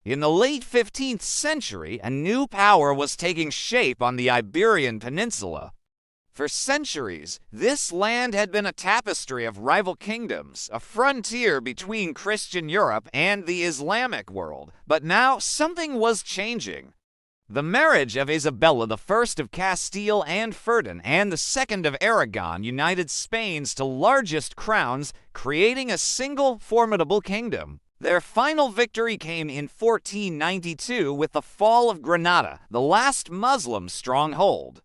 In the late 15th century, a new power was taking shape on the Iberian Peninsula. For centuries, this land had been a tapestry of rival kingdoms, a frontier between Christian Europe and the Islamic world. But now something was changing. The marriage of Isabella I of Castile and Ferdinand and the II of Aragon united Spain's two largest crowns, creating a single formidable kingdom. Their final victory came in 1492 with the fall of Granada, the last Muslim stronghold.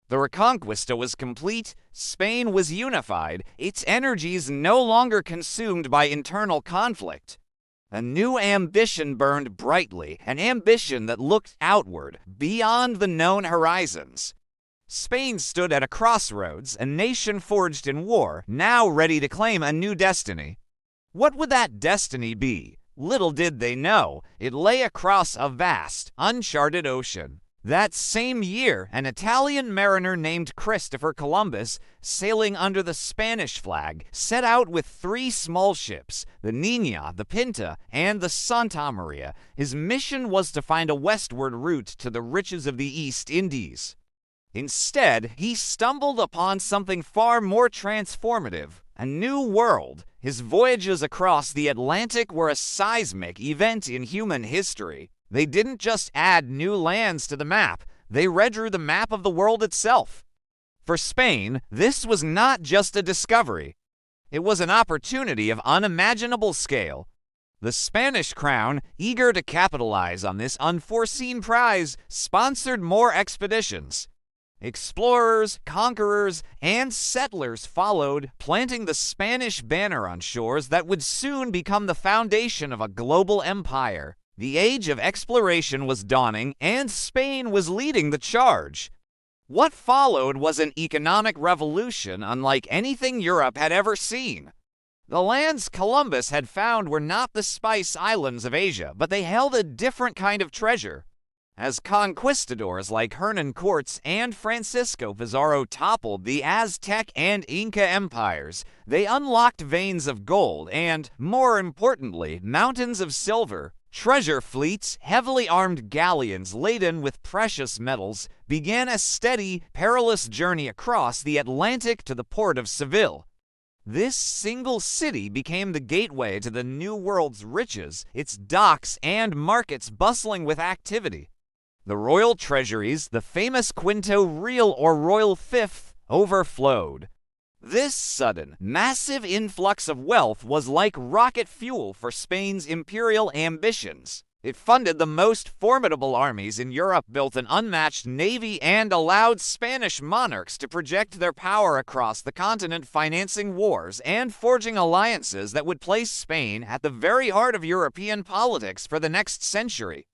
The Reconquista was complete, Spain was unified, its energies no longer consumed by internal conflict. A new ambition burned brightly, an ambition that looked outward, beyond the known horizons. Spain stood at a crossroads, a nation forged in war, now ready to claim a new destiny. What would that destiny be? Little did they know, it lay across a vast, uncharted ocean. That same year, an Italian mariner named Christopher Columbus, sailing under the Spanish flag, set out with 3 small ships, the Niña, the Pinta, and the Santa Maria. His mission was to find a westward route to the riches of the East Indies. Instead, he stumbled upon something far more transformative, a new world. His voyages across the Atlantic were a seismic event in human history. They didn't just add new lands to the map, they redrew the map of the world itself. For Spain, this was not just a discovery. It was an opportunity of unimaginable scale. The Spanish crown, eager to capitalize on this unforeseen prize, sponsored more expeditions. Explorers, conquerors, and settlers followed, planting the Spanish banner on shores that would soon become the foundation of a global empire. The age of exploration was dawning, and Spain was leading the charge. What followed was an economic revolution unlike anything Europe had ever seen. The lands Columbus had found were not the Spice Islands of Asia, but they held a different kind of treasure. As conquistadors like Hernán Cortés and Francisco Pizarro toppled the Aztec and Inca empires, they unlocked veins of gold and, more importantly, mountains of silver. Treasure fleets, heavily armed galleons laden with precious metals, began a steady, perilous journey across the Atlantic to the port of Seville. This single city became the gateway to the New World's riches, its docks and markets bustling with activity. The royal treasuries, the famous quinto real or royal fifth, overflowed. This sudden, massive influx of wealth was like rocket fuel for Spain's imperial ambitions. It funded the most formidable armies in Europe, built an unmatched navy, and allowed Spanish monarchs to project their power across the continent, financing wars and forging alliances that would place Spain at the very heart of European politics for the next century.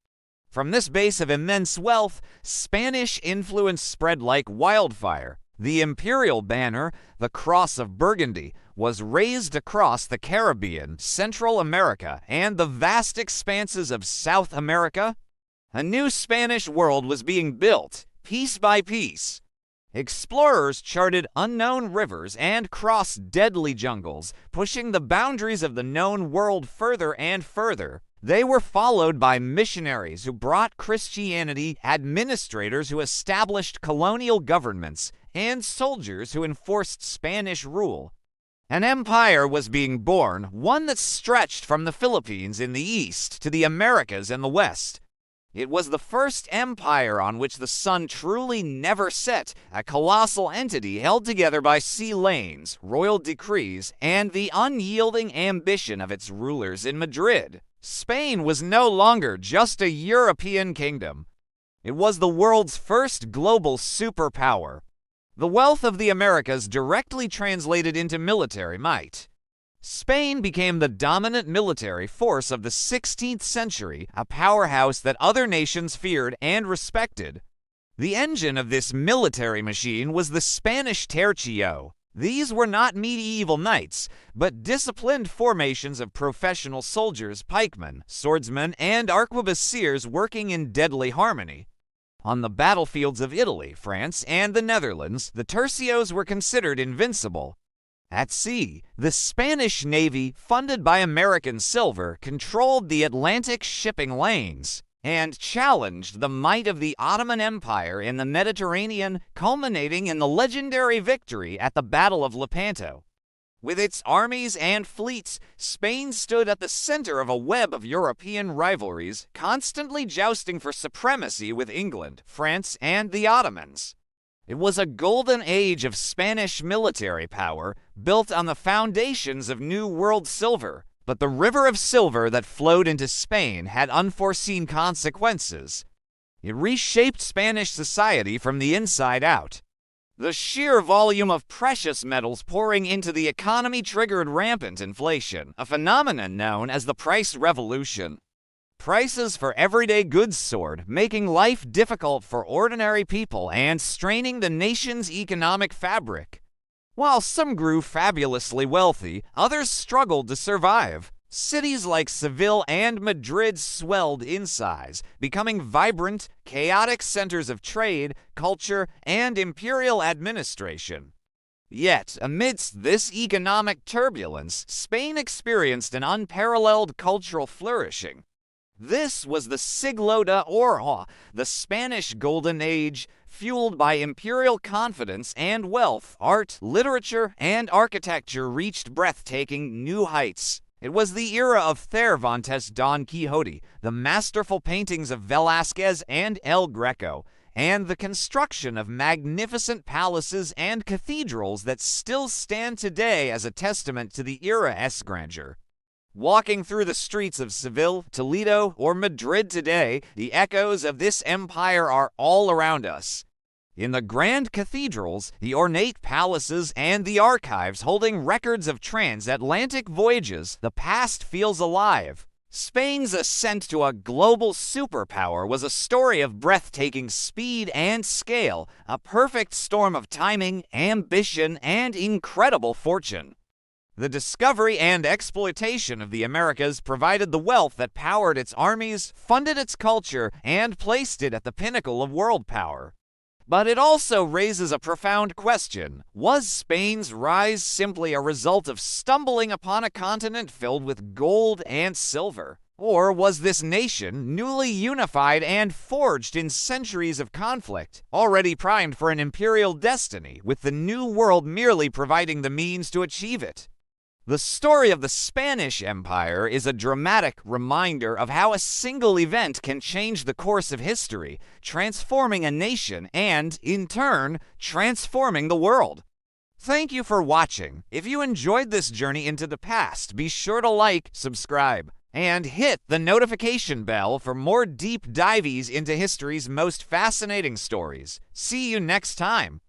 From this base of immense wealth, Spanish influence spread like wildfire. The imperial banner, the Cross of Burgundy, was raised across the Caribbean, Central America, and the vast expanses of South America. A new Spanish world was being built, piece by piece. Explorers charted unknown rivers and crossed deadly jungles, pushing the boundaries of the known world further and further. They were followed by missionaries who brought Christianity, administrators who established colonial governments, and soldiers who enforced Spanish rule. An empire was being born, one that stretched from the Philippines in the east to the Americas in the west. It was the first empire on which the sun truly never set, a colossal entity held together by sea lanes, royal decrees, and the unyielding ambition of its rulers in Madrid. Spain was no longer just a European kingdom. It was the world's first global superpower. The wealth of the Americas directly translated into military might. Spain became the dominant military force of the 16th century, a powerhouse that other nations feared and respected. The engine of this military machine was the Spanish tercio. These were not medieval knights, but disciplined formations of professional soldiers, pikemen, swordsmen, and arquebusiers working in deadly harmony. On the battlefields of Italy, France, and the Netherlands, the tercios were considered invincible. At sea, the Spanish Navy, funded by American silver, controlled the Atlantic shipping lanes and challenged the might of the Ottoman Empire in the Mediterranean, culminating in the legendary victory at the Battle of Lepanto. With its armies and fleets, Spain stood at the center of a web of European rivalries, constantly jousting for supremacy with England, France, and the Ottomans. It was a golden age of Spanish military power, built on the foundations of New World silver. But the river of silver that flowed into Spain had unforeseen consequences. It reshaped Spanish society from the inside out. The sheer volume of precious metals pouring into the economy triggered rampant inflation, a phenomenon known as the price revolution. Prices for everyday goods soared, making life difficult for ordinary people and straining the nation's economic fabric. While some grew fabulously wealthy, others struggled to survive. Cities like Seville and Madrid swelled in size, becoming vibrant, chaotic centers of trade, culture, and imperial administration. Yet, amidst this economic turbulence, Spain experienced an unparalleled cultural flourishing. This was the Siglo de Oro, the Spanish Golden Age, fueled by imperial confidence and wealth. Art, literature, and architecture reached breathtaking new heights. It was the era of Cervantes' Don Quixote, the masterful paintings of Velázquez and El Greco, and the construction of magnificent palaces and cathedrals that still stand today as a testament to the era's grandeur. Walking through the streets of Seville, Toledo, or Madrid today, the echoes of this empire are all around us. In the grand cathedrals, the ornate palaces, and the archives holding records of transatlantic voyages, the past feels alive. Spain's ascent to a global superpower was a story of breathtaking speed and scale, a perfect storm of timing, ambition, and incredible fortune. The discovery and exploitation of the Americas provided the wealth that powered its armies, funded its culture, and placed it at the pinnacle of world power. But it also raises a profound question. Was Spain's rise simply a result of stumbling upon a continent filled with gold and silver? Or was this nation, newly unified and forged in centuries of conflict, already primed for an imperial destiny, with the New World merely providing the means to achieve it? The story of the Spanish Empire is a dramatic reminder of how a single event can change the course of history, transforming a nation and, in turn, transforming the world. Thank you for watching. If you enjoyed this journey into the past, be sure to like, subscribe, and hit the notification bell for more deep dives into history's most fascinating stories. See you next time.